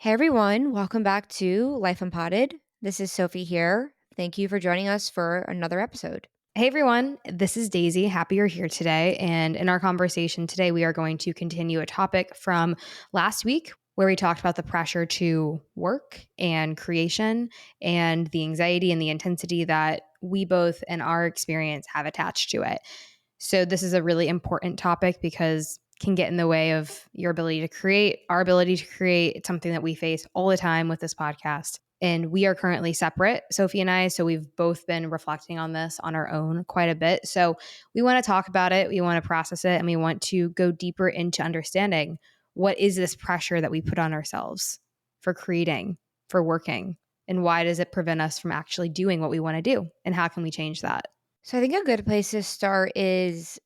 Hey everyone, welcome back to Life Unpotted. This is Sophie here. Thank you for joining us for another episode. Hey everyone, this is Daisy. Happy you're here today. And in our conversation today, we are going to continue a topic from last week where we talked about the pressure to work and creation and the anxiety and the intensity that we both in our experience have attached to it. So this is a really important topic because it can get in the way of your ability to create, our ability to create. It's something that we face all the time with this podcast. And we are currently separate, Sophie and I. So we've both been reflecting on this on our own quite a bit. So we want to talk about it. We want to process it. And we want to go deeper into understanding what is this pressure that we put on ourselves for creating, for working, and why does it prevent us from actually doing what we want to do? And how can we change that? So I think a good place to start is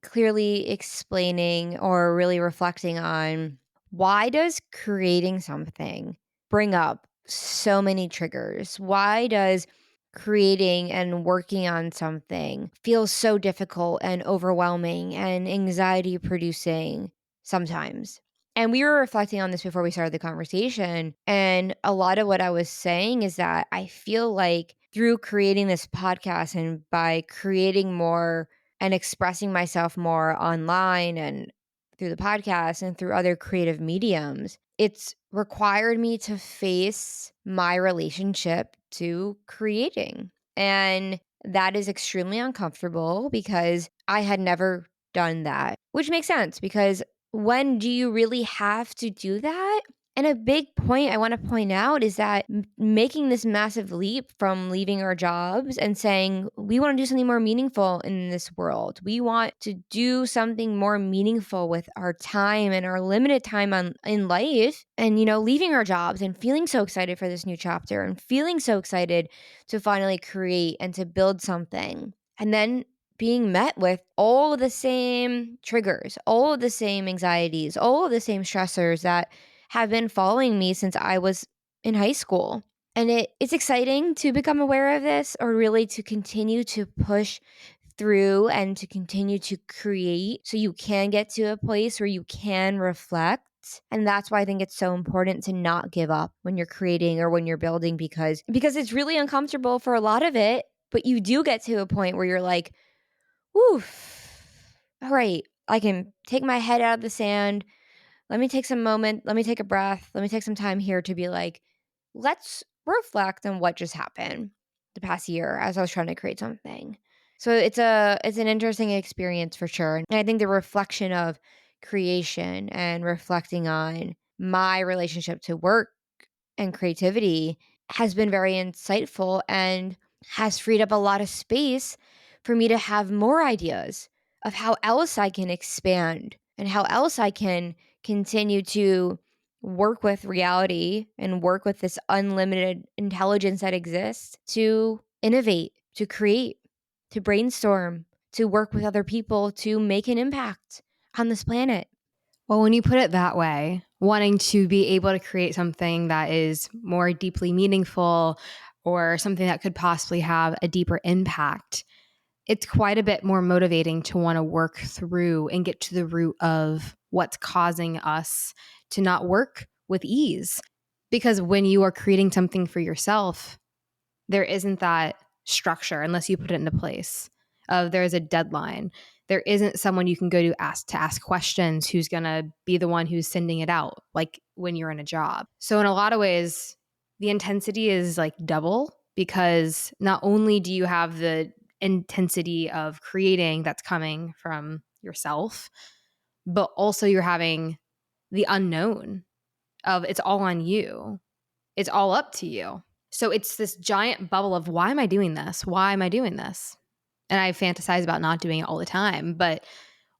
clearly explaining or really reflecting on why does creating something bring up so many triggers? Why does creating and working on something feel so difficult and overwhelming and anxiety producing sometimes? And we were reflecting on this before we started the conversation. And a lot of what I was saying is that I feel like through creating this podcast and by creating more and expressing myself more online and through the podcast and through other creative mediums, it's required me to face my relationship to creating. And that is extremely uncomfortable because I had never done that, which makes sense because when do you really have to do that? And a big point I want to point out is that making this massive leap from leaving our jobs and saying, we want to do something more meaningful in this world. We want to do something more meaningful with our time and our limited time in life. And, leaving our jobs and feeling so excited for this new chapter and feeling so excited to finally create and to build something. And then being met with all of the same triggers, all of the same anxieties, all of the same stressors that have been following me since I was in high school. And it's exciting to become aware of this or really to continue to push through and to continue to create so you can get to a place where you can reflect. And that's why I think it's so important to not give up when you're creating or when you're building because it's really uncomfortable for a lot of it, but you do get to a point where you're like, oof, all right, I can take my head out of the sand. Let me take some moment. Let me take a breath. Let me take some time here to be like, let's reflect on what just happened the past year as I was trying to create something. So it's an interesting experience for sure. And I think the reflection of creation and reflecting on my relationship to work and creativity has been very insightful and has freed up a lot of space for me to have more ideas of how else I can expand and how else I can continue to work with reality and work with this unlimited intelligence that exists to innovate, to create, to brainstorm, to work with other people to make an impact on this planet. Well, when you put it that way, wanting to be able to create something that is more deeply meaningful or something that could possibly have a deeper impact, it's quite a bit more motivating to want to work through and get to the root of what's causing us to not work with ease. Because when you are creating something for yourself, there isn't that structure unless you put it into place of there's a deadline. There isn't someone you can go to ask questions who's going to be the one who's sending it out like when you're in a job. So in a lot of ways, the intensity is like double because not only do you have the intensity of creating that's coming from yourself, but also you're having the unknown of it's all on you. It's all up to you. So it's this giant bubble of why am I doing this? Why am I doing this? And I fantasize about not doing it all the time. But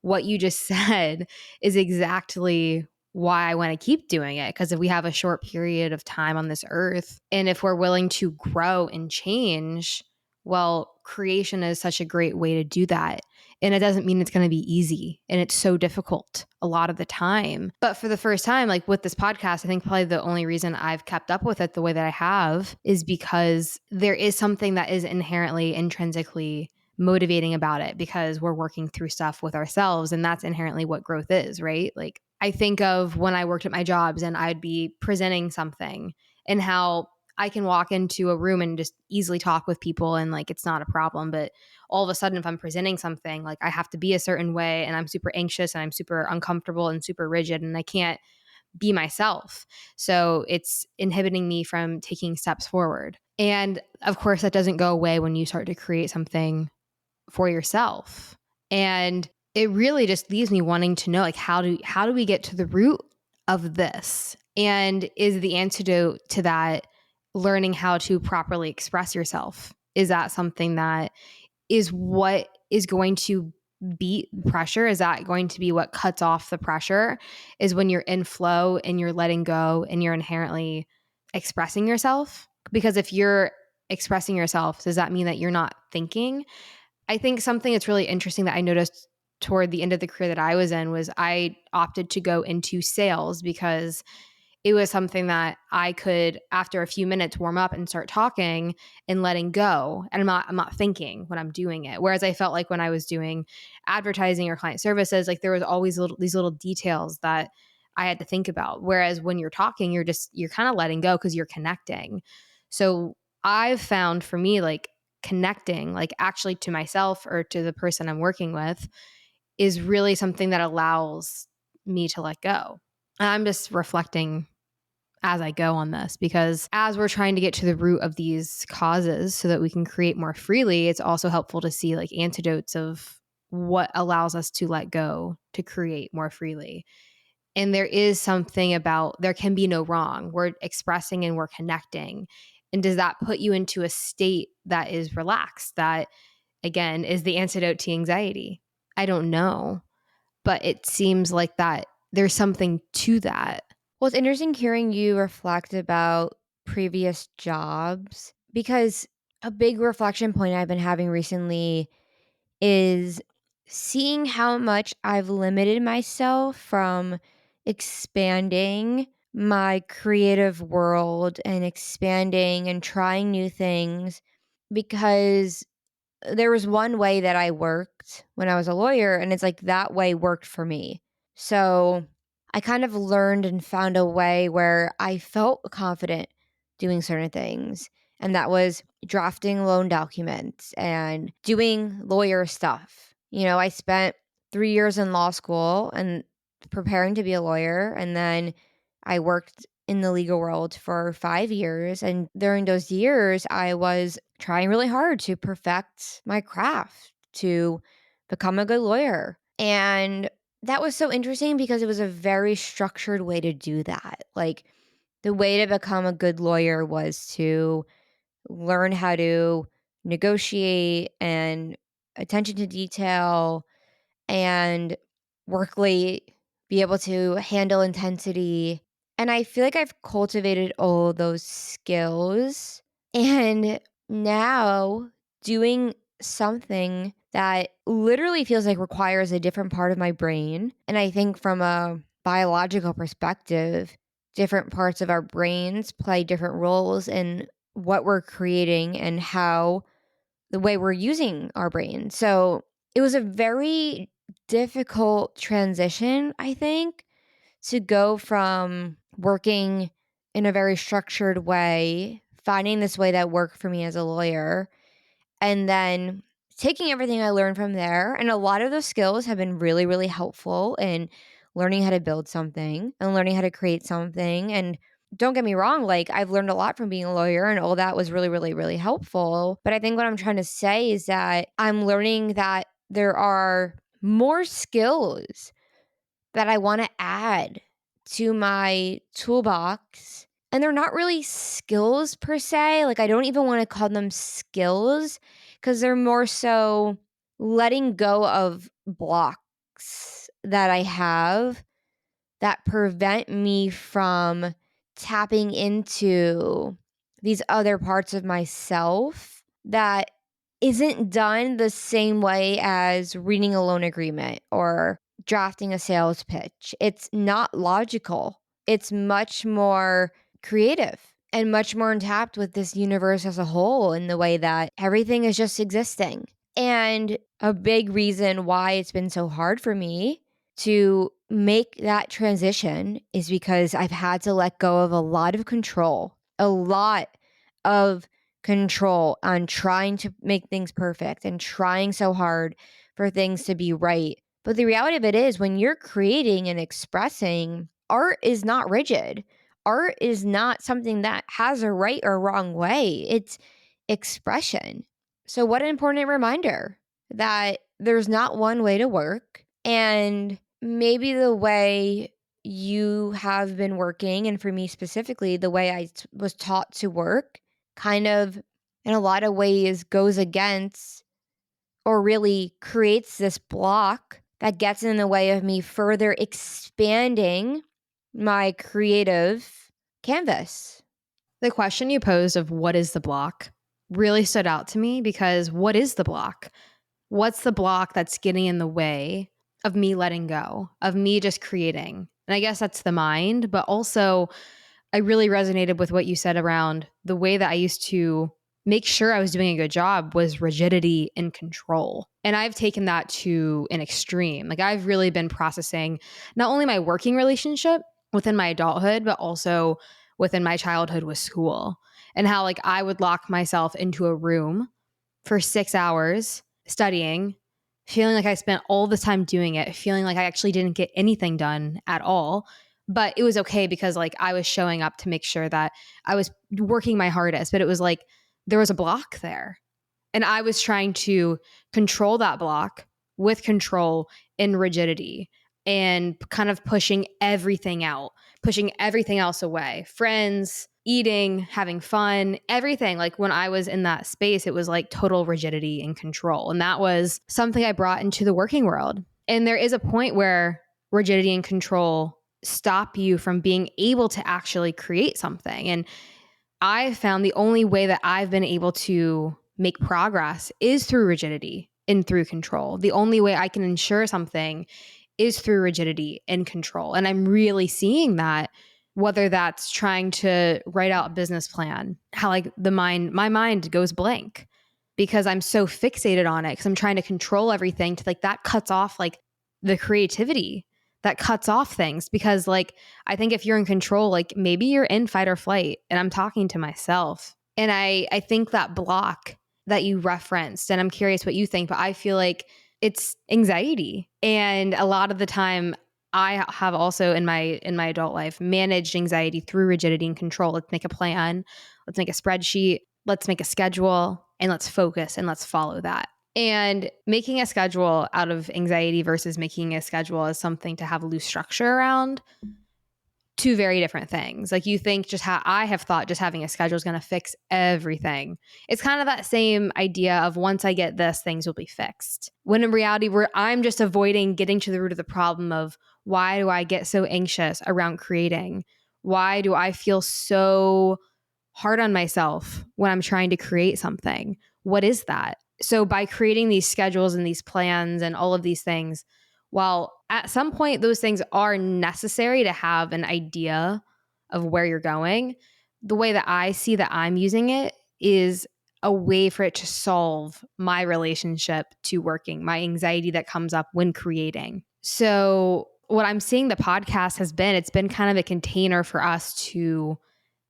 what you just said is exactly why I want to keep doing it. Because if we have a short period of time on this earth, and if we're willing to grow and change, well, creation is such a great way to do that. And it doesn't mean it's going to be easy. And it's so difficult a lot of the time. But for the first time, like with this podcast, I think probably the only reason I've kept up with it the way that I have is because there is something that is inherently, intrinsically motivating about it because we're working through stuff with ourselves. And that's inherently what growth is, right? Like I think of when I worked at my jobs and I'd be presenting something and how I can walk into a room and just easily talk with people and like it's not a problem. But all of a sudden, if I'm presenting something, like I have to be a certain way and I'm super anxious and I'm super uncomfortable and super rigid and I can't be myself. So it's inhibiting me from taking steps forward. And of course, that doesn't go away when you start to create something for yourself. And it really just leaves me wanting to know like how do we get to the root of this? And is the antidote to that learning how to properly express yourself? Is that something that is what is going to beat pressure? Is that going to be what cuts off the pressure? Is when you're in flow and you're letting go and you're inherently expressing yourself? Because if you're expressing yourself, does that mean that you're not thinking? I think something that's really interesting that I noticed toward the end of the career that I was in was I opted to go into sales because it was something that I could, after a few minutes, warm up and start talking and letting go. And I'm not thinking when I'm doing it. Whereas I felt like when I was doing advertising or client services, like there was always these little details that I had to think about. Whereas when you're talking, you're kind of letting go because you're connecting. So I've found for me, like connecting, like actually to myself or to the person I'm working with, is really something that allows me to let go. I'm just reflecting as I go on this because as we're trying to get to the root of these causes so that we can create more freely, it's also helpful to see like antidotes of what allows us to let go to create more freely. And there is something about there can be no wrong. We're expressing and we're connecting. And does that put you into a state that is relaxed? That again is the antidote to anxiety? I don't know, but it seems like that there's something to that. Well, it's interesting hearing you reflect about previous jobs because a big reflection point I've been having recently is seeing how much I've limited myself from expanding my creative world and expanding and trying new things because there was one way that I worked when I was a lawyer, and it's like that way worked for me. So I kind of learned and found a way where I felt confident doing certain things. And that was drafting loan documents and doing lawyer stuff. You know, I spent 3 years in law school and preparing to be a lawyer. And then I worked in the legal world for 5 years. And during those years, I was trying really hard to perfect my craft, to become a good lawyer. And that was so interesting because it was a very structured way to do that. Like, the way to become a good lawyer was to learn how to negotiate and attention to detail and work late, be able to handle intensity. And I feel like I've cultivated all of those skills. And now doing something that literally feels like requires a different part of my brain. And I think from a biological perspective, different parts of our brains play different roles in what we're creating and how the way we're using our brain. So it was a very difficult transition, I think, to go from working in a very structured way, finding this way that worked for me as a lawyer, and then taking everything I learned from there. And a lot of those skills have been really, really helpful in learning how to build something and learning how to create something. And don't get me wrong, like I've learned a lot from being a lawyer and all that was really, really, really helpful. But I think what I'm trying to say is that I'm learning that there are more skills that I want to add to my toolbox. And they're not really skills per se. Like, I don't even want to call them skills because they're more so letting go of blocks that I have that prevent me from tapping into these other parts of myself that isn't done the same way as reading a loan agreement or drafting a sales pitch. It's not logical. It's much more creative and much more intact with this universe as a whole in the way that everything is just existing. And a big reason why it's been so hard for me to make that transition is because I've had to let go of a lot of control on trying to make things perfect and trying so hard for things to be right. But the reality of it is, when you're creating and expressing, art is not rigid. Art is not something that has a right or wrong way. It's expression. So, what an important reminder that there's not one way to work. And maybe the way you have been working, and for me specifically, the way was taught to work, kind of in a lot of ways goes against or really creates this block that gets in the way of me further expanding my creative canvas. The question you posed of what is the block really stood out to me, because what is the block? What's the block that's getting in the way of me letting go, of me just creating? And I guess that's the mind, but also I really resonated with what you said around the way that I used to make sure I was doing a good job was rigidity and control. And I've taken that to an extreme. Like, I've really been processing not only my working relationship within my adulthood, but also within my childhood with school, and how like I would lock myself into a room for 6 hours studying, feeling like I spent all the time doing it, feeling like I actually didn't get anything done at all. But it was okay because like I was showing up to make sure that I was working my hardest. But it was like there was a block there. And I was trying to control that block with control and rigidity, and kind of pushing everything out, pushing everything else away. Friends, eating, having fun, everything. Like when I was in that space, it was like total rigidity and control. And that was something I brought into the working world. And there is a point where rigidity and control stop you from being able to actually create something. And I found the only way that I've been able to make progress is through rigidity and through control. The only way I can ensure something is through rigidity and control. And I'm really seeing that, whether that's trying to write out a business plan, how like my mind goes blank because I'm so fixated on it because I'm trying to control everything, to like that cuts off like the creativity, that cuts off things. Because like I think if you're in control, like maybe you're in fight or flight, and I'm talking to myself. And I think that block that you referenced, and I'm curious what you think, but I feel like it's anxiety. And a lot of the time I have also in my adult life managed anxiety through rigidity and control. Let's make a plan, let's make a spreadsheet, let's make a schedule, and let's focus and let's follow that. And making a schedule out of anxiety versus making a schedule as something to have loose structure around, two very different things. Like you think just how I have thought just having a schedule is going to fix everything. It's kind of that same idea of once I get this, things will be fixed. When in reality, I'm just avoiding getting to the root of the problem of why do I get so anxious around creating? Why do I feel so hard on myself when I'm trying to create something? What is that? So by creating these schedules and these plans and all of these things, while at some point those things are necessary to have an idea of where you're going, the way that I see that I'm using it is a way for it to solve my relationship to working, my anxiety that comes up when creating. So what I'm seeing the podcast has been, it's been kind of a container for us to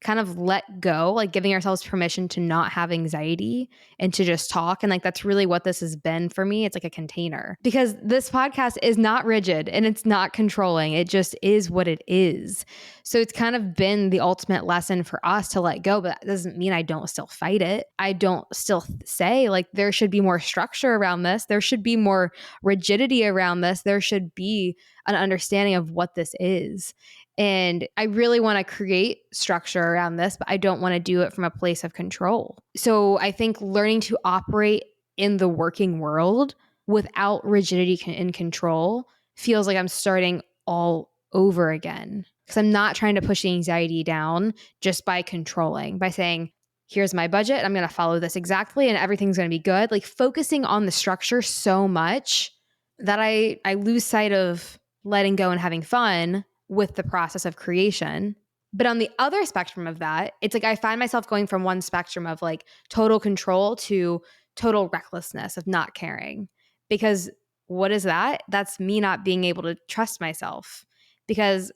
kind of let go, like giving ourselves permission to not have anxiety and to just talk. And like that's really what this has been for me. It's like a container, because this podcast is not rigid and it's not controlling. It just is what it is. So it's kind of been the ultimate lesson for us to let go, but that doesn't mean I don't still fight it. I don't still say like there should be more structure around this. There should be more rigidity around this. There should be an understanding of what this is. And I really want to create structure around this, but I don't want to do it from a place of control. So I think learning to operate in the working world without rigidity and control feels like I'm starting all over again, because I'm not trying to push the anxiety down just by controlling, by saying, here's my budget, I'm going to follow this exactly and everything's going to be good. Like focusing on the structure so much that I lose sight of letting go and having fun with the process of creation. But on the other spectrum of that, it's like I find myself going from one spectrum of like total control to total recklessness of not caring. Because what is that? That's me not being able to trust myself because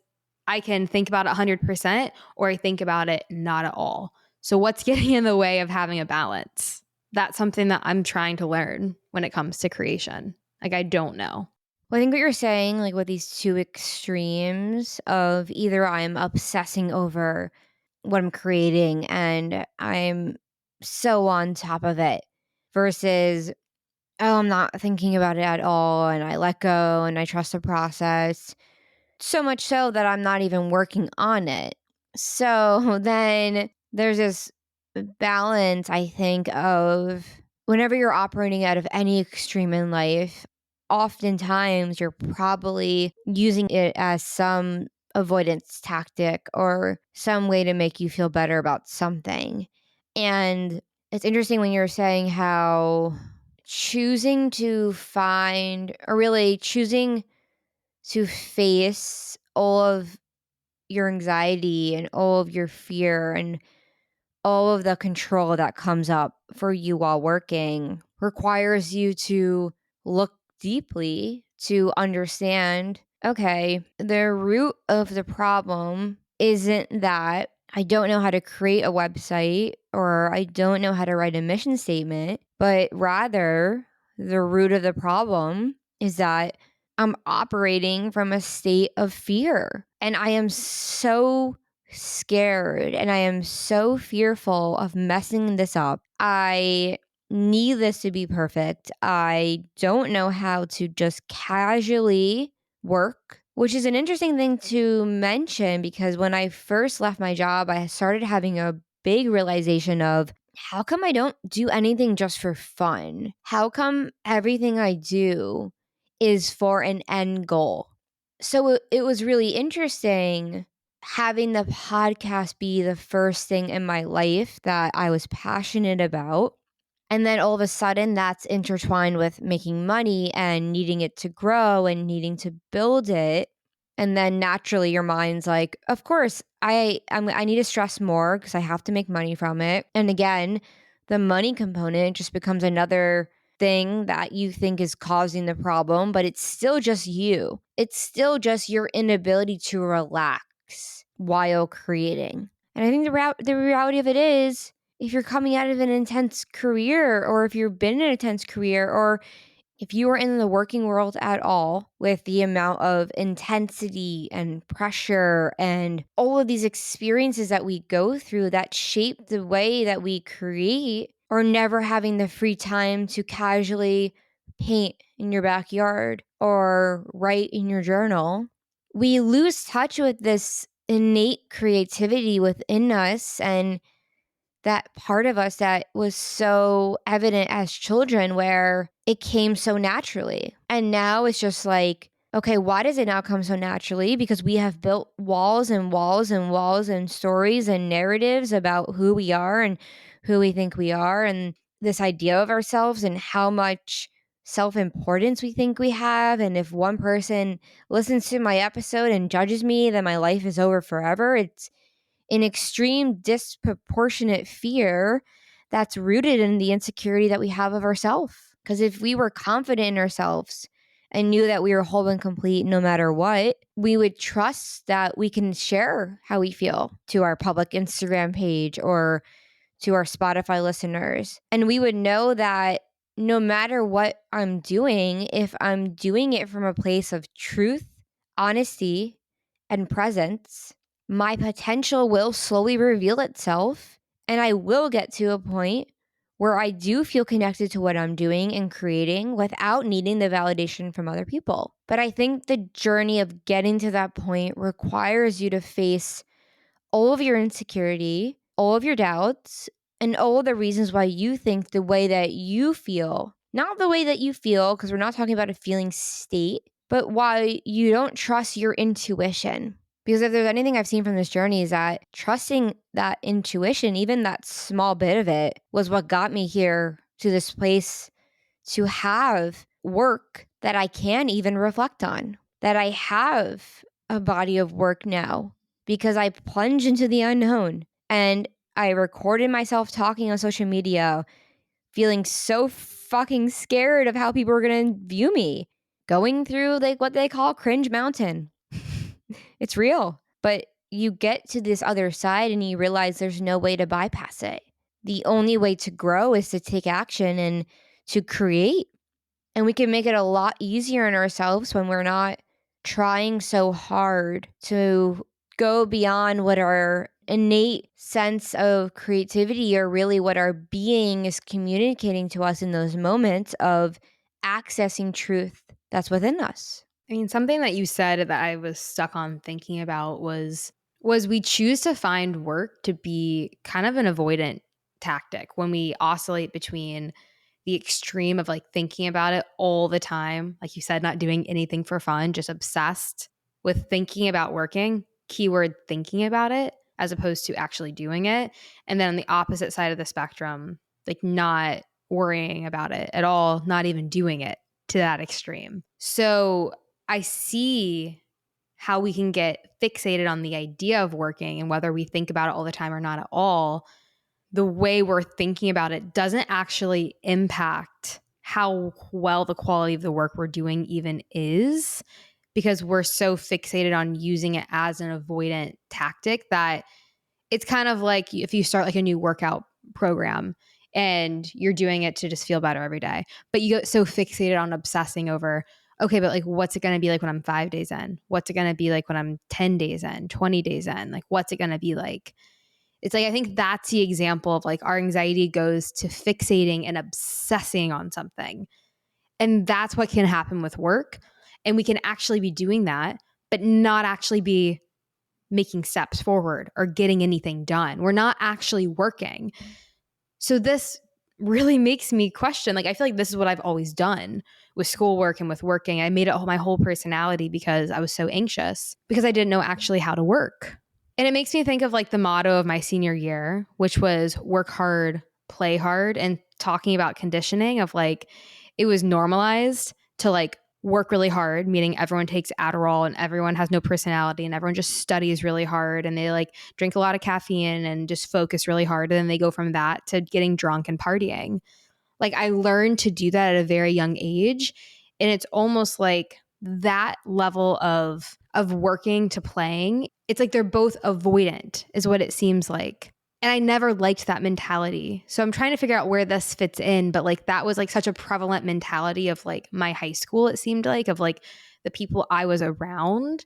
I can think about it 100% or I think about it not at all. So, what's getting in the way of having a balance? That's something that I'm trying to learn when it comes to creation. Like, I don't know. Well, I think what you're saying, like with these two extremes of either I'm obsessing over what I'm creating and I'm so on top of it versus, oh, I'm not thinking about it at all and I let go and I trust the process. So much so that I'm not even working on it. So then there's this balance, I think, of whenever you're operating out of any extreme in life, oftentimes you're probably using it as some avoidance tactic or some way to make you feel better about something. And it's interesting when you're saying how choosing to find, or really choosing to face all of your anxiety and all of your fear and all of the control that comes up for you while working requires you to look deeply to understand, okay, the root of the problem isn't that I don't know how to create a website or I don't know how to write a mission statement, but rather the root of the problem is that I'm operating from a state of fear. And I am so scared and I am so fearful of messing this up. I need this to be perfect. I don't know how to just casually work, which is an interesting thing to mention because when I first left my job, I started having a big realization of how come I don't do anything just for fun? How come everything I do is for an end goal? So it was really interesting having the podcast be the first thing in my life that I was passionate about. And then all of a sudden, that's intertwined with making money and needing it to grow and needing to build it. And then naturally, your mind's like, of course, I need to stress more because I have to make money from it. And again, the money component just becomes another thing that you think is causing the problem, but it's still just you. It's still just your inability to relax while creating. And I think the reality of it is if you're coming out of an intense career or if you've been in an intense career or if you are in the working world at all with the amount of intensity and pressure and all of these experiences that we go through that shape the way that we create, or never having the free time to casually paint in your backyard or write in your journal, we lose touch with this innate creativity within us and that part of us that was so evident as children where it came so naturally. And now it's just like, okay, why does it now come so naturally? Because we have built walls and walls and walls and stories and narratives about who we are and who we think we are and this idea of ourselves and how much self-importance we think we have. And if one person listens to my episode and judges me, then my life is over forever. It's an extreme disproportionate fear that's rooted in the insecurity that we have of ourselves. Because if we were confident in ourselves and knew that we were whole and complete no matter what, we would trust that we can share how we feel to our public Instagram page or to our Spotify listeners. And we would know that no matter what I'm doing, if I'm doing it from a place of truth, honesty, and presence, my potential will slowly reveal itself. And I will get to a point where I do feel connected to what I'm doing and creating without needing the validation from other people. But I think the journey of getting to that point requires you to face all of your insecurity, all of your doubts, and all of the reasons why you think the way that you feel, not the way that you feel, because we're not talking about a feeling state, but why you don't trust your intuition. Because if there's anything I've seen from this journey is that trusting that intuition, even that small bit of it, was what got me here to this place to have work that I can even reflect on, that I have a body of work now because I plunged into the unknown and I recorded myself talking on social media, feeling so fucking scared of how people were going to view me. going through like what they call cringe mountain. It's real. But you get to this other side and you realize there's no way to bypass it. The only way to grow is to take action and to create. And we can make it a lot easier on ourselves when we're not trying so hard to go beyond what our innate sense of creativity or really what our being is communicating to us in those moments of accessing truth that's within us. I mean, something that you said that I was stuck on thinking about was we choose to find work to be kind of an avoidant tactic when we oscillate between the extreme of like thinking about it all the time, like you said, not doing anything for fun, just obsessed with thinking about working, keyword thinking about it, as opposed to actually doing it. And then on the opposite side of the spectrum, like not worrying about it at all, not even doing it to that extreme. So I see how we can get fixated on the idea of working and whether we think about it all the time or not at all. The way we're thinking about it doesn't actually impact how well the quality of the work we're doing even is, because we're so fixated on using it as an avoidant tactic that it's kind of like if you start like a new workout program and you're doing it to just feel better every day, but you get so fixated on obsessing over, okay, but like, what's it going to be like when I'm 5 days in? What's it going to be like when I'm 10 days in, 20 days in? Like, what's it going to be like? It's like, I think that's the example of like our anxiety goes to fixating and obsessing on something. And that's what can happen with work. And we can actually be doing that, but not actually be making steps forward or getting anything done. We're not actually working. So this really makes me question, like, I feel like this is what I've always done with schoolwork and with working. I made it my whole personality because I was so anxious because I didn't know actually how to work. And it makes me think of like the motto of my senior year, which was work hard, play hard, and talking about conditioning of like it was normalized to like work really hard, meaning everyone takes Adderall and everyone has no personality and everyone just studies really hard and they like drink a lot of caffeine and just focus really hard. And then they go from that to getting drunk and partying. Like I learned to do that at a very young age. And it's almost like that level of working to playing, it's like they're both avoidant, is what it seems like. And I never liked that mentality. So I'm trying to figure out where this fits in, but like that was like such a prevalent mentality of like my high school, it seemed like, of like the people I was around,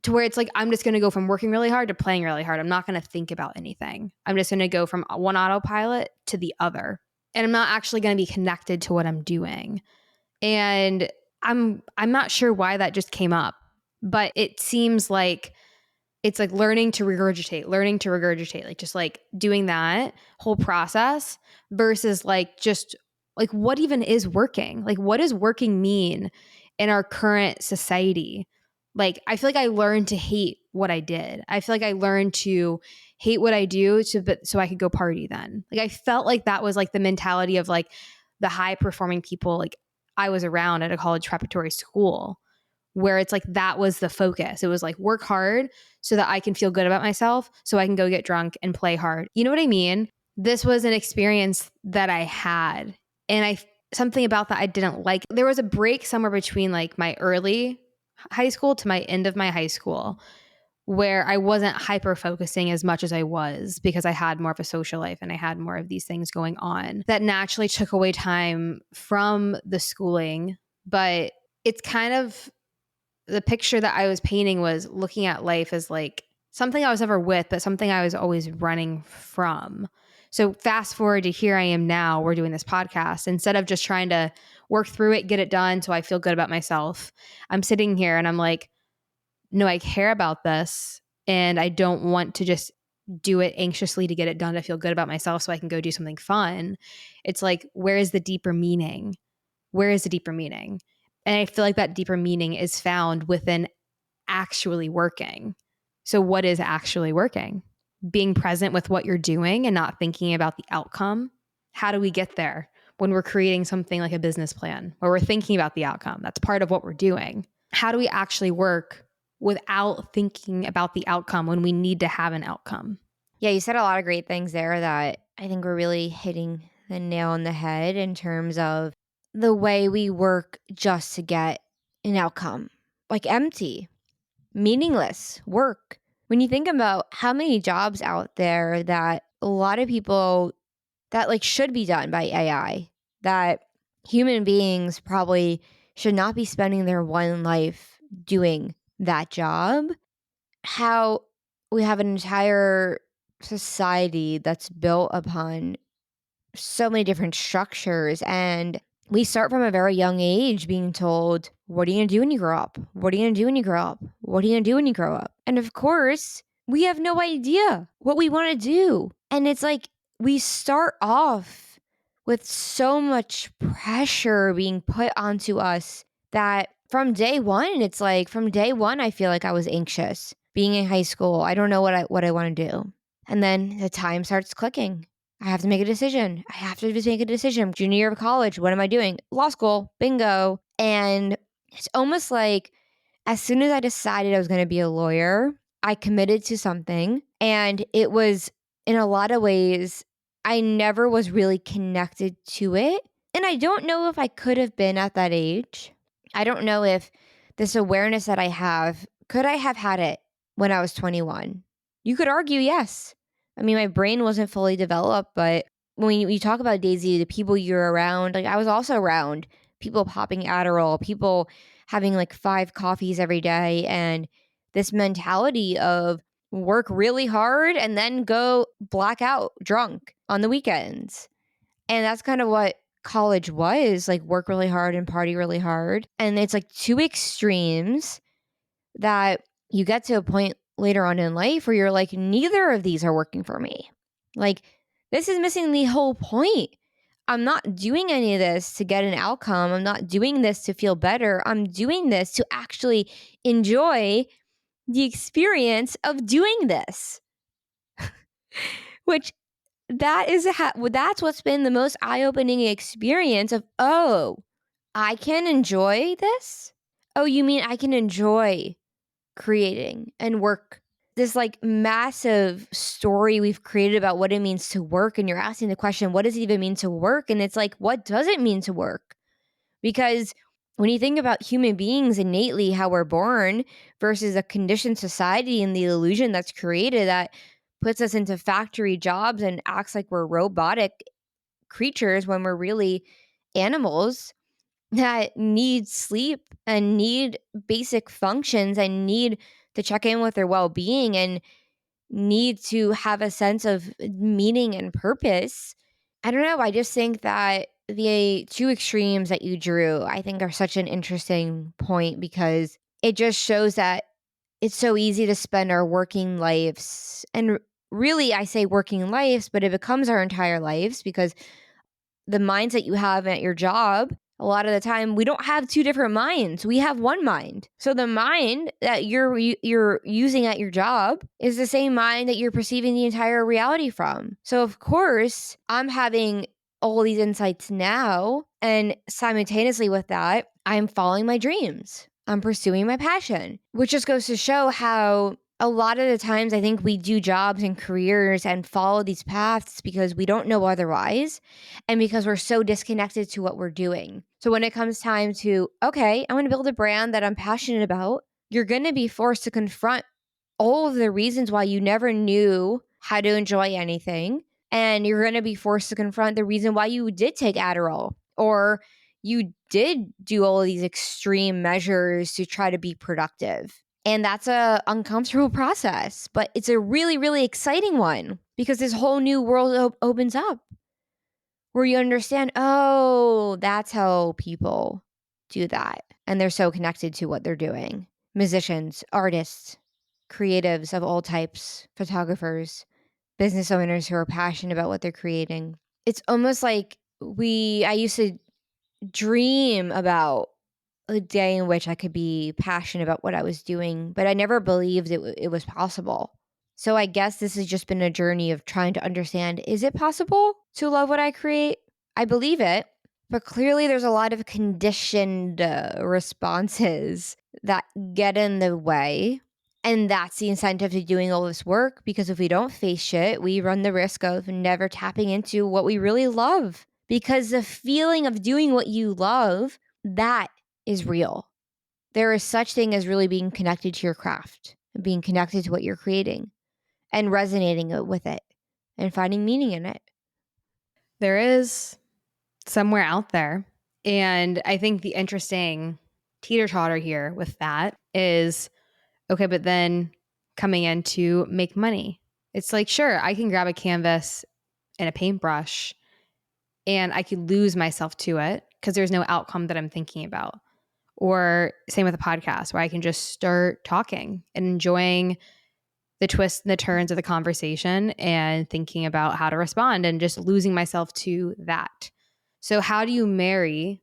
to where it's like I'm just going to go from working really hard to playing really hard. I'm not going to think about anything. I'm just going to go from one autopilot to the other. And I'm not actually going to be connected to what I'm doing. And I'm not sure why that just came up, but it seems like it's like learning to regurgitate, like just like doing that whole process versus like just like what even is working? Like what does working mean in our current society? Like I feel like I learned to hate what I did. I feel like I learned to hate what I do so I could go party then. Like I felt like that was like the mentality of like the high performing people like I was around at a college preparatory school, where it's like that was the focus. It was like work hard so that I can feel good about myself, so I can go get drunk and play hard. You know what I mean? This was an experience that I had. And something about that I didn't like. There was a break somewhere between like my early high school to my end of my high school where I wasn't hyper focusing as much as I was because I had more of a social life and I had more of these things going on that naturally took away time from the schooling. But it's kind of the picture that I was painting was looking at life as like something I was never with, but something I was always running from. So fast forward to here I am now, we're doing this podcast. Instead of just trying to work through it, get it done so I feel good about myself, I'm sitting here and I'm like, no, I care about this and I don't want to just do it anxiously to get it done to feel good about myself so I can go do something fun. It's like, where is the deeper meaning? Where is the deeper meaning? And I feel like that deeper meaning is found within actually working. So, what is actually working? Being present with what you're doing and not thinking about the outcome. How do we get there when we're creating something like a business plan where we're thinking about the outcome? That's part of what we're doing. How do we actually work without thinking about the outcome when we need to have an outcome? Yeah, you said a lot of great things there that I think we're really hitting the nail on the head in terms of the way we work just to get an outcome, like empty, meaningless work. When you think about how many jobs out there that a lot of people that like should be done by AI, that human beings probably should not be spending their one life doing that job, how we have an entire society that's built upon so many different structures. And we start from a very young age being told, what are you going to do when you grow up? What are you going to do when you grow up? What are you going to do when you grow up? And of course, we have no idea what we want to do. And it's like we start off with so much pressure being put onto us that from day one, it's like from day one, I feel like I was anxious being in high school. I don't know what I want to do. And then the time starts clicking. I have to make a decision. I have to just make a decision. Junior year of college, what am I doing? Law school, bingo. And it's almost like as soon as I decided I was going to be a lawyer, I committed to something. And it was, in a lot of ways, I never was really connected to it. And I don't know if I could have been at that age. I don't know if this awareness that I have, could I have had it when I was 21? You could argue yes. I mean, my brain wasn't fully developed, but when you talk about Daisy, the people you're around, like I was also around people popping Adderall, people having like 5 coffees every day, and this mentality of work really hard and then go black out drunk on the weekends. And that's kind of what college was like, work really hard and party really hard. And it's like two extremes that you get to a point later on in life where you're like, neither of these are working for me. Like, this is missing the whole point. I'm not doing any of this to get an outcome. I'm not doing this to feel better. I'm doing this to actually enjoy the experience of doing this, which that's what's been the most eye-opening experience of, oh, I can enjoy this? Oh, you mean I can enjoy creating and work? This like massive story we've created about what it means to work, and you're asking the question, what does it even mean to work? And it's like, what does it mean to work? Because when you think about human beings innately, how we're born versus a conditioned society and the illusion that's created that puts us into factory jobs and acts like we're robotic creatures when we're really animals that need sleep and need basic functions and need to check in with their well-being and need to have a sense of meaning and purpose. I don't know. I just think that the two extremes that you drew, I think, are such an interesting point because it just shows that it's so easy to spend our working lives. And really, I say working lives, but it becomes our entire lives because the mindset you have at your job, a lot of the time we don't have two different minds. We have one mind. So the mind that you're using at your job is the same mind that you're perceiving the entire reality from. So of course, I'm having all these insights now, and simultaneously with that, I'm following my dreams. I'm pursuing my passion, which just goes to show how a lot of the times I think we do jobs and careers and follow these paths because we don't know otherwise and because we're so disconnected to what we're doing. So when it comes time to, okay, I want to build a brand that I'm passionate about, you're going to be forced to confront all of the reasons why you never knew how to enjoy anything. And you're going to be forced to confront the reason why you did take Adderall or you did do all of these extreme measures to try to be productive. And that's a uncomfortable process, but it's a really, really exciting one because this whole new world opens up where you understand, oh, that's how people do that. And they're so connected to what they're doing. Musicians, artists, creatives of all types, photographers, business owners who are passionate about what they're creating. It's almost like I used to dream about a day in which I could be passionate about what I was doing, but I never believed it was possible. So I guess this has just been a journey of trying to understand, is it possible to love what I create? I believe it, but clearly there's a lot of conditioned responses that get in the way. And that's the incentive to doing all this work because if we don't face shit, we run the risk of never tapping into what we really love. Because the feeling of doing what you love, that is real. There is such thing as really being connected to your craft, and being connected to what you're creating and resonating with it and finding meaning in it. There is somewhere out there. And I think the interesting teeter totter here with that is okay, but then coming in to make money. It's like, sure, I can grab a canvas and a paintbrush and I could lose myself to it because there's no outcome that I'm thinking about. Or same with a podcast where I can just start talking and enjoying the twists and the turns of the conversation and thinking about how to respond and just losing myself to that. So, how do you marry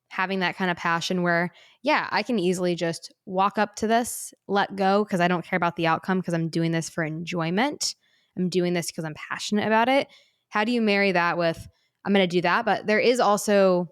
having that kind of passion where, yeah, I can easily just walk up to this, let go because I don't care about the outcome because I'm doing this for enjoyment. I'm doing this because I'm passionate about it. How do you marry that with, I'm going to do that, but there is also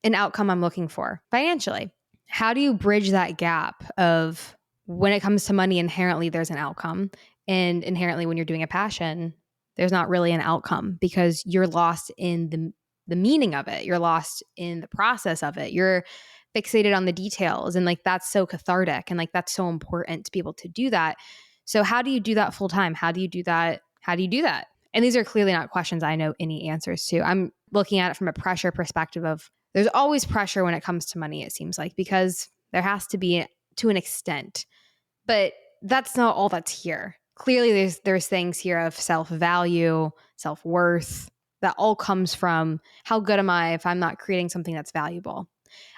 an outcome I'm looking for financially? How do you bridge that gap of when it comes to money, inherently there's an outcome. And inherently, when you're doing a passion, there's not really an outcome because you're lost in the meaning of it. You're lost in the process of it. You're fixated on the details. And like that's so cathartic and like that's so important to be able to do that. So how do you do that full time? How do you do that? How do you do that? And these are clearly not questions I know any answers to. I'm looking at it from a pressure perspective of there's always pressure when it comes to money, it seems like, because there has to be to an extent. But that's not all that's here. Clearly there's things here of self-value, self-worth that all comes from how good am I if I'm not creating something that's valuable.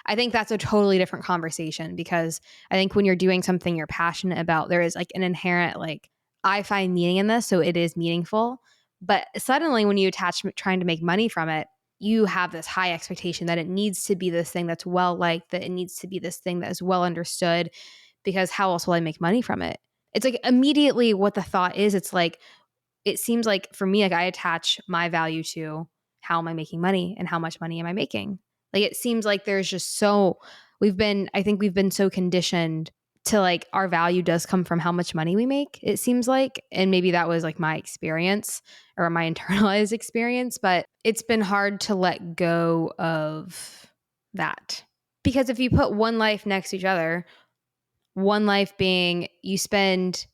I think that's a totally different conversation because I think when you're doing something you're passionate about, there is like an inherent like I find meaning in this, so it is meaningful. But suddenly when you attach trying to make money from it, you have this high expectation that it needs to be this thing that's well liked, that it needs to be this thing that is well understood because how else will I make money from it? It's like immediately what the thought is. It's like, it seems like for me, like I attach my value to how am I making money and how much money am I making? Like it seems like there's just so, I think we've been so conditioned to like our value does come from how much money we make, it seems like. And maybe that was like my experience or my internalized experience, but it's been hard to let go of that. Because if you put one life next to each other, one life being you spend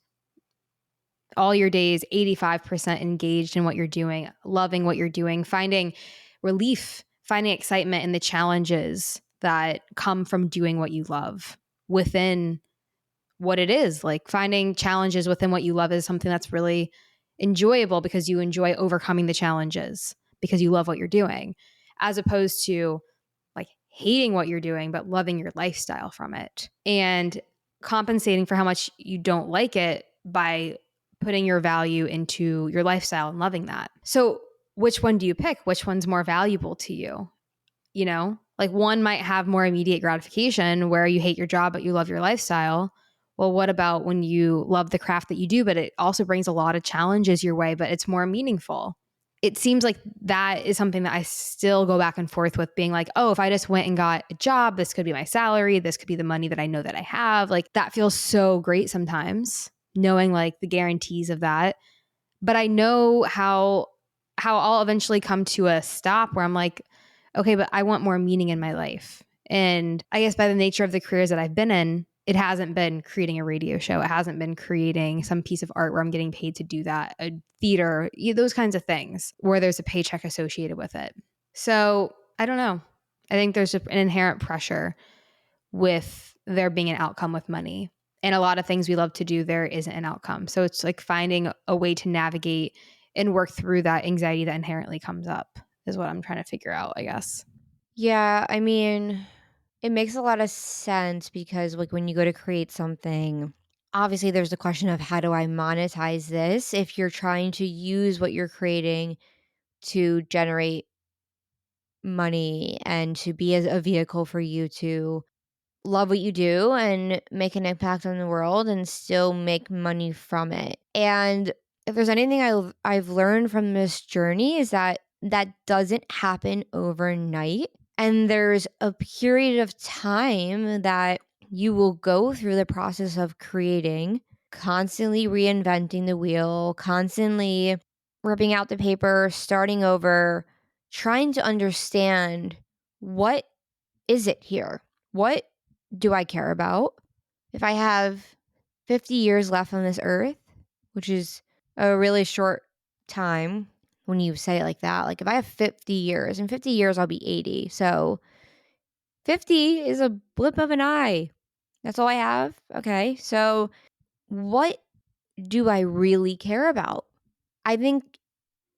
all your days 85% engaged in what you're doing, loving what you're doing, finding relief, finding excitement in the challenges that come from doing what you love within what it is. Like finding challenges within what you love is something that's really enjoyable because you enjoy overcoming the challenges because you love what you're doing, as opposed to like hating what you're doing, but loving your lifestyle from it and compensating for how much you don't like it by putting your value into your lifestyle and loving that. So, which one do you pick? Which one's more valuable to you? You know, like one might have more immediate gratification where you hate your job, but you love your lifestyle. Well, what about when you love the craft that you do, but it also brings a lot of challenges your way, but it's more meaningful? It seems like that is something that I still go back and forth with being like, oh, if I just went and got a job, this could be my salary. This could be the money that I know that I have. Like that feels so great sometimes knowing like the guarantees of that. But I know how I'll eventually come to a stop where I'm like, okay, but I want more meaning in my life. And I guess by the nature of the careers that I've been in, it hasn't been creating a radio show. It hasn't been creating some piece of art where I'm getting paid to do that, a theater, those kinds of things where there's a paycheck associated with it. So I don't know. I think there's an inherent pressure with there being an outcome with money. And a lot of things we love to do, there isn't an outcome. So it's like finding a way to navigate and work through that anxiety that inherently comes up is what I'm trying to figure out, I guess. Yeah, I mean, it makes a lot of sense because, like, when you go to create something, obviously there's the question of how do I monetize this if you're trying to use what you're creating to generate money and to be as a vehicle for you to love what you do and make an impact on the world and still make money from it. And if there's anything I've learned from this journey is that that doesn't happen overnight. And there's a period of time that you will go through the process of creating, constantly reinventing the wheel, constantly ripping out the paper, starting over, trying to understand what is it here? What do I care about? If I have 50 years left on this earth, which is a really short time when you say it like that. Like if I have 50 years, in 50 years I'll be 80. So 50 is a blip of an eye. That's all I have. Okay. So what do I really care about? I think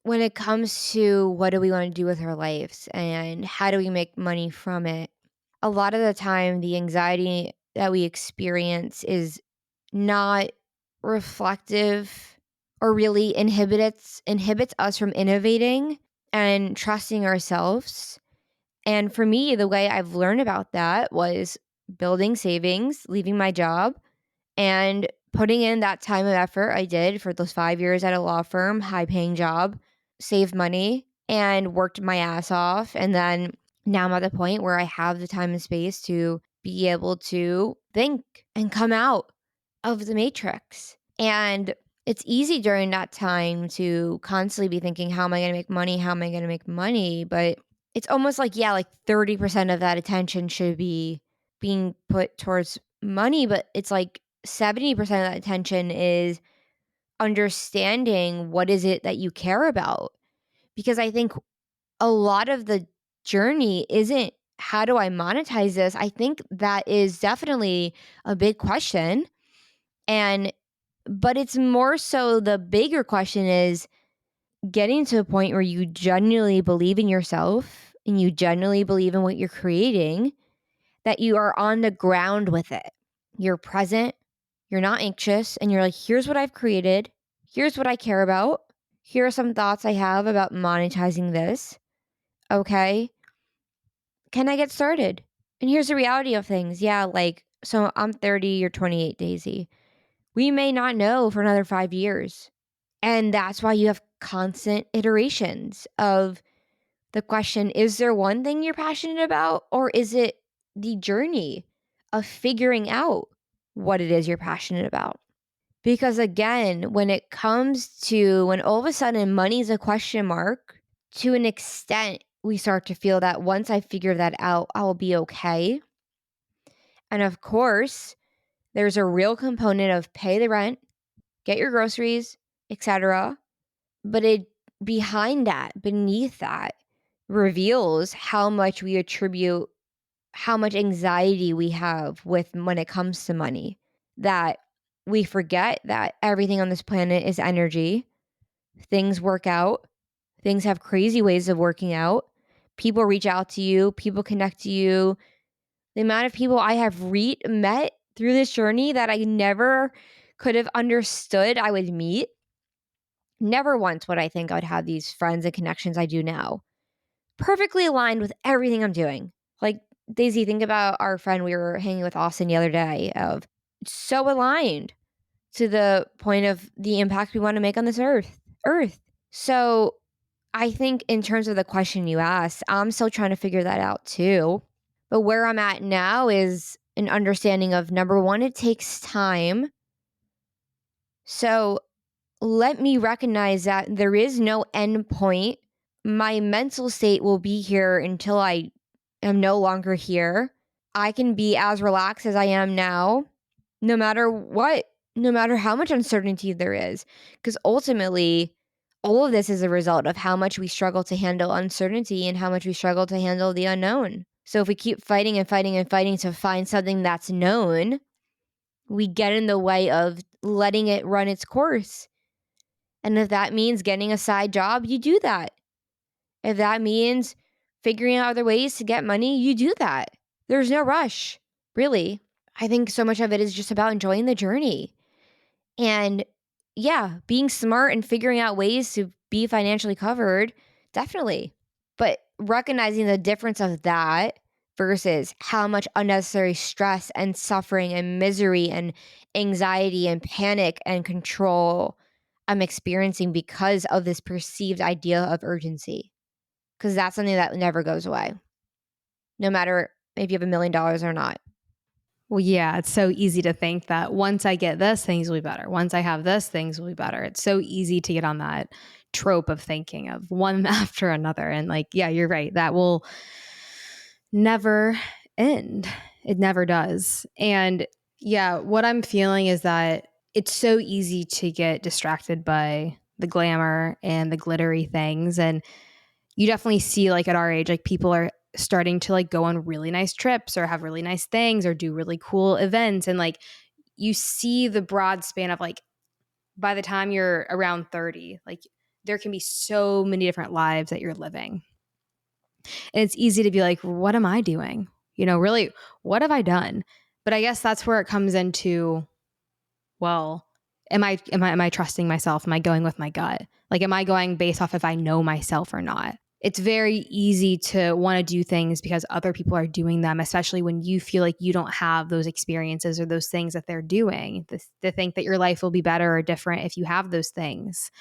when it comes to what do we want to do with our lives and how do we make money from it, a lot of the time the anxiety that we experience is not reflective or really inhibits us from innovating and trusting ourselves. And for me, the way I've learned about that was building savings, leaving my job, and putting in that time and effort I did for those 5 years at a law firm, high paying job, saved money and worked my ass off. And then now I'm at the point where I have the time and space to be able to think and come out of the matrix. And it's easy during that time to constantly be thinking, how am I going to make money? How am I going to make money? But it's almost like, yeah, like 30% of that attention should be being put towards money, but it's like 70% of that attention is understanding what is it that you care about. Because I think a lot of the journey isn't how do I monetize this? I think that is definitely a big question. And but it's more so the bigger question is getting to a point where you genuinely believe in yourself and you genuinely believe in what you're creating, that you are on the ground with it. You're present, you're not anxious, and you're like, here's what I've created, here's what I care about, here are some thoughts I have about monetizing this. Okay, can I get started? And here's the reality of things. Yeah, like, so I'm 30, you're 28, Daisy. We may not know for another 5 years. And that's why you have constant iterations of the question, is there one thing you're passionate about, or is it the journey of figuring out what it is you're passionate about? Because again, when it comes to when all of a sudden money's a question mark, to an extent, we start to feel that once I figure that out, I'll be okay. And of course, there's a real component of pay the rent, get your groceries, etc. But it behind that, beneath that, reveals how much we attribute how much anxiety we have with when it comes to money. That we forget that everything on this planet is energy. Things work out. Things have crazy ways of working out. People reach out to you, people connect to you. The amount of people I have met through this journey that I never could have understood I would meet. Never once would I think I would have these friends and connections I do now. Perfectly aligned with everything I'm doing. Like, Daisy, think about our friend we were hanging with Austin the other day of so aligned to the point of the impact we want to make on this earth. So I think in terms of the question you asked, I'm still trying to figure that out too. But where I'm at now is an understanding of number one, it takes time. So let me recognize that there is no end point. My mental state will be here until I am no longer here. I can be as relaxed as I am now, no matter what, no matter how much uncertainty there is. Because ultimately, all of this is a result of how much we struggle to handle uncertainty and how much we struggle to handle the unknown. So if we keep fighting and fighting and fighting to find something that's known, we get in the way of letting it run its course. And if that means getting a side job, you do that. If that means figuring out other ways to get money, you do that. There's no rush, really. I think so much of it is just about enjoying the journey. And yeah, being smart and figuring out ways to be financially covered, definitely. But recognizing the difference of that versus how much unnecessary stress and suffering and misery and anxiety and panic and control I'm experiencing because of this perceived idea of urgency. Because that's something that never goes away, no matter if you have $1 million or not. Well, yeah, it's so easy to think that once I get this, things will be better. Once I have this, things will be better. It's so easy to get on that trope of thinking of one after another. And like, yeah, you're right. That will never end. It never does. And yeah, what I'm feeling is that it's so easy to get distracted by the glamour and the glittery things. And you definitely see like at our age, like people are starting to like go on really nice trips or have really nice things or do really cool events. And like you see the broad span of like by the time you're around 30, like there can be so many different lives that you're living. And it's easy to be like, what am I doing? Really, what have I done? But I guess that's where it comes into, well, am I trusting myself? Am I going with my gut? Like, am I going based off if I know myself or not? It's very easy to want to do things because other people are doing them, especially when you feel like you don't have those experiences or those things that they're doing. To think that your life will be better or different if you have those things,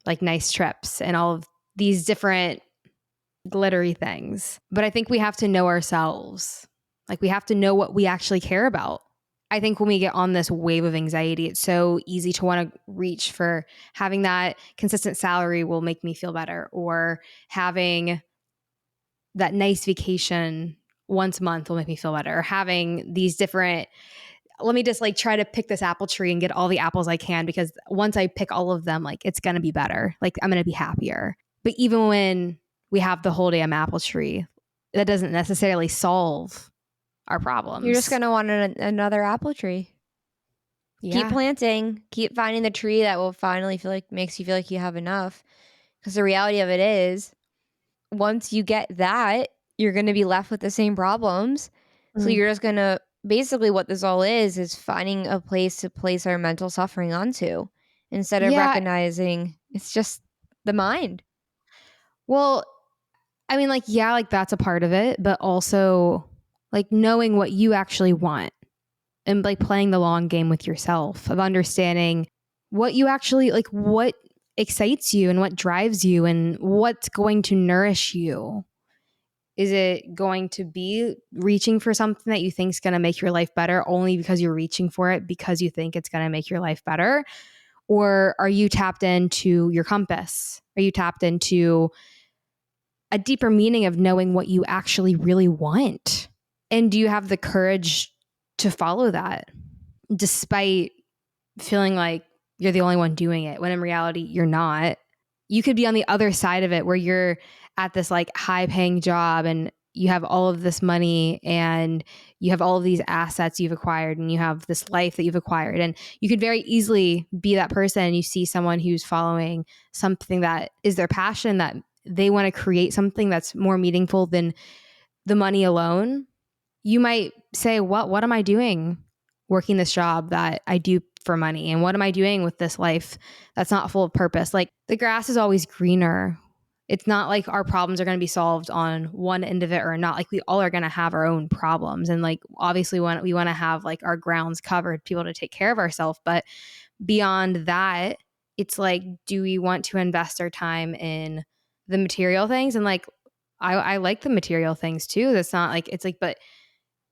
like nice trips and all of these different glittery things. But I think we have to know ourselves. Like we have to know what we actually care about. I think when we get on this wave of anxiety, it's so easy to want to reach for having that consistent salary will make me feel better, or having that nice vacation once a month will make me feel better, or having these different, let me just like try to pick this apple tree and get all the apples I can because once I pick all of them, like it's going to be better. Like I'm going to be happier. But even when we have the whole damn apple tree, that doesn't necessarily solve our You're just problems. going to want another apple tree. Keep Yeah. planting, keep finding the tree that will finally feel like makes you feel like you have enough. Because the reality of it is, once you get that, you're going to be left with the same problems. So Mm. you're just going to basically what this all is finding a place to place our mental suffering onto instead of Yeah. recognizing it's just the mind. Well, I mean, like, yeah, like that's a part of it, but also like knowing what you actually want and like playing the long game with yourself of understanding what you actually like, what excites you and what drives you and what's going to nourish you. Is it going to be reaching for something that you think is going to make your life better only because you're reaching for it because you think it's going to make your life better? Or are you tapped into your compass? Are you tapped into a deeper meaning of knowing what you actually really want? And do you have the courage to follow that despite feeling like you're the only one doing it when in reality you're not? You could be on the other side of it where you're at this like high paying job and you have all of this money and you have all of these assets you've acquired and you have this life that you've acquired, and you could very easily be that person and you see someone who's following something that is their passion, that they want to create something that's more meaningful than the money alone. You might say, what am I doing working this job that I do for money? And what am I doing with this life that's not full of purpose? Like the grass is always greener. It's not like our problems are going to be solved on one end of it or not. Like we all are going to have our own problems. And like obviously we want to have like our grounds covered, people to take care of ourselves. But beyond that, it's like, do we want to invest our time in the material things? And like I like the material things too. That's not like, it's like, but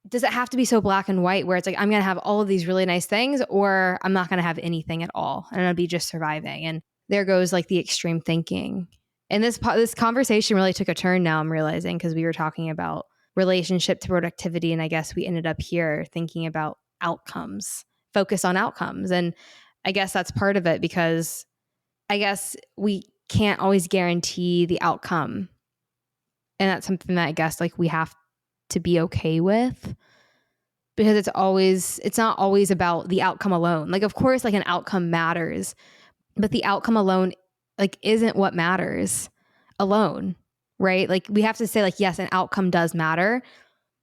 does it have to be so black and white where it's like I'm going to have all of these really nice things or I'm not going to have anything at all and I'll be just surviving? And there goes like the extreme thinking. And this conversation really took a turn now I'm realizing, because we were talking about relationship to productivity, and I guess we ended up here thinking about outcomes, focus on outcomes. And I guess that's part of it, because I guess we can't always guarantee the outcome. And that's something that I guess like we have to be okay with, because it's not always about the outcome alone. Like of course like an outcome matters, but the outcome alone like isn't what matters alone, right? Like we have to say like yes, an outcome does matter,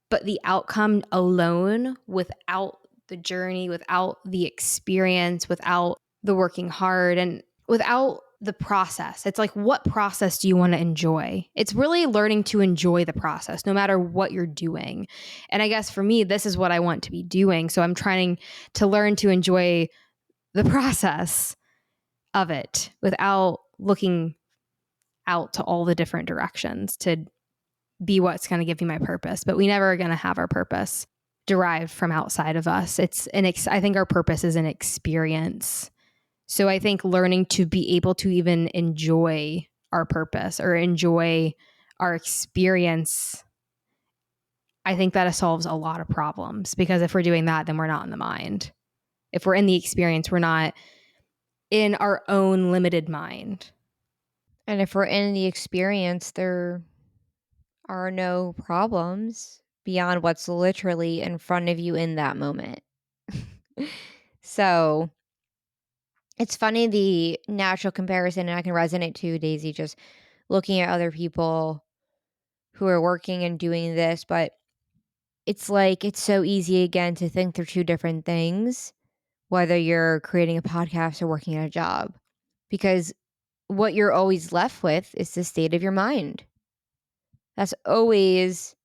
but the outcome alone without the journey, without the experience, without the working hard, and without the process. It's like, what process do you want to enjoy? It's really learning to enjoy the process no matter what you're doing. And I guess for me, this is what I want to be doing. So I'm trying to learn to enjoy the process of it without looking out to all the different directions to be what's going to give me my purpose. But we never are going to have our purpose derived from outside of us. I think our purpose is an experience. So I think learning to be able to even enjoy our purpose or enjoy our experience I think that solves a lot of problems, because if we're doing that, then we're not in the mind. If we're in the experience, we're not in our own limited mind. And if we're in the experience, there are no problems beyond what's literally in front of you in that moment. So it's funny the natural comparison, and I can resonate to Daisy, just looking at other people who are working and doing this, but it's like it's so easy again to think they're two different things, whether you're creating a podcast or working at a job, because what you're always left with is the state of your mind. That's always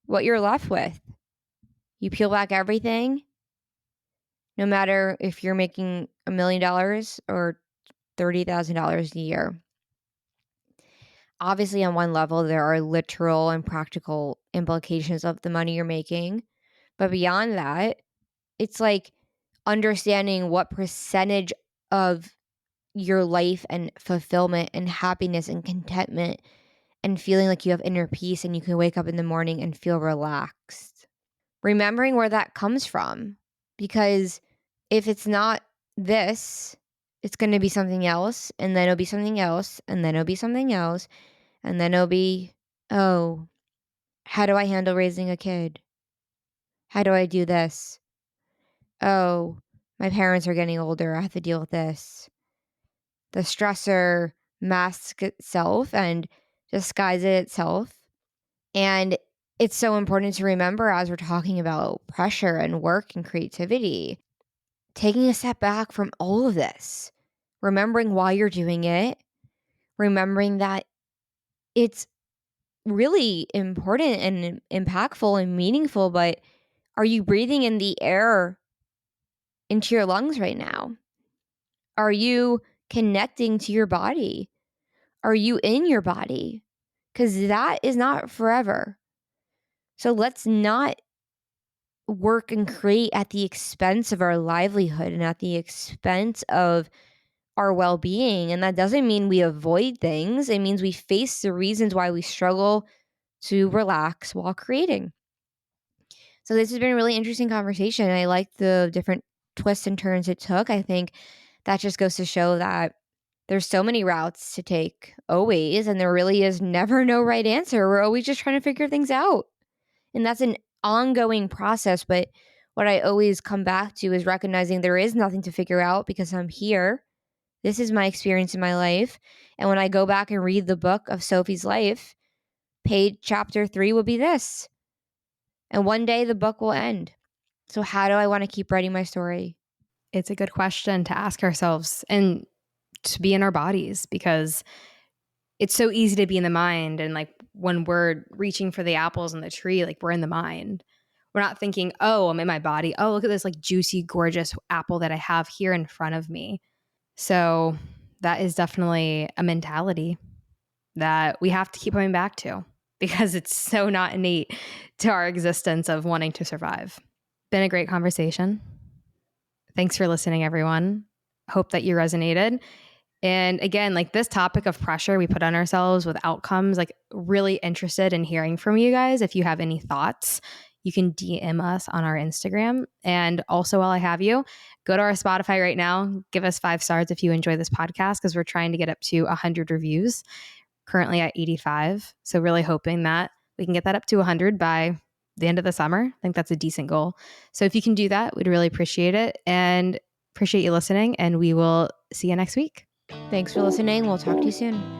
what you're left with. You peel back everything, no matter if you're making $1 million or $30,000 a year. Obviously, on one level, there are literal and practical implications of the money you're making. But beyond that, it's like understanding what percentage of your life and fulfillment and happiness and contentment and feeling like you have inner peace and you can wake up in the morning and feel relaxed. Remembering where that comes from. Because if it's not this, it's going to be something else, and then it'll be something else, and then it'll be something else, and then it'll be, oh, how do I handle raising a kid? How do I do this? Oh, my parents are getting older. I have to deal with this. The stressor masks itself and disguises itself. And it's so important to remember as we're talking about pressure and work and creativity, taking a step back from all of this, remembering why you're doing it, remembering that it's really important and impactful and meaningful, but are you breathing in the air into your lungs right now? Are you connecting to your body? Are you in your body? Because that is not forever. So let's not work and create at the expense of our livelihood and at the expense of our well being. And that doesn't mean we avoid things, it means we face the reasons why we struggle to relax while creating. So this has been a really interesting conversation. I like the different twists and turns it took. I think that just goes to show that there's so many routes to take always, and there really is never no right answer. We're always just trying to figure things out. And that's an ongoing process. But what I always come back to is recognizing there is nothing to figure out because I'm here. This is my experience in my life. And when I go back and read the book of Sophie's life, page chapter 3 will be this. And one day the book will end. So how do I want to keep writing my story? It's a good question to ask ourselves and to be in our bodies, because it's so easy to be in the mind. And like when we're reaching for the apples in the tree, like we're in the mind. We're not thinking, oh, I'm in my body. Oh, look at this like juicy, gorgeous apple that I have here in front of me. So that is definitely a mentality that we have to keep coming back to, because it's so not innate to our existence of wanting to survive. Been a great conversation. Thanks for listening, everyone. Hope that you resonated. And again, like this topic of pressure we put on ourselves with outcomes, like really interested in hearing from you guys. If you have any thoughts, you can DM us on our Instagram. And also, while I have you, go to our Spotify right now. Give us 5 stars if you enjoy this podcast, because we're trying to get up to 100 reviews, currently at 85. So really hoping that we can get that up to 100 by the end of the summer. I think that's a decent goal. So if you can do that, we'd really appreciate it, and appreciate you listening. And we will see you next week. Thanks for listening. We'll talk to you soon.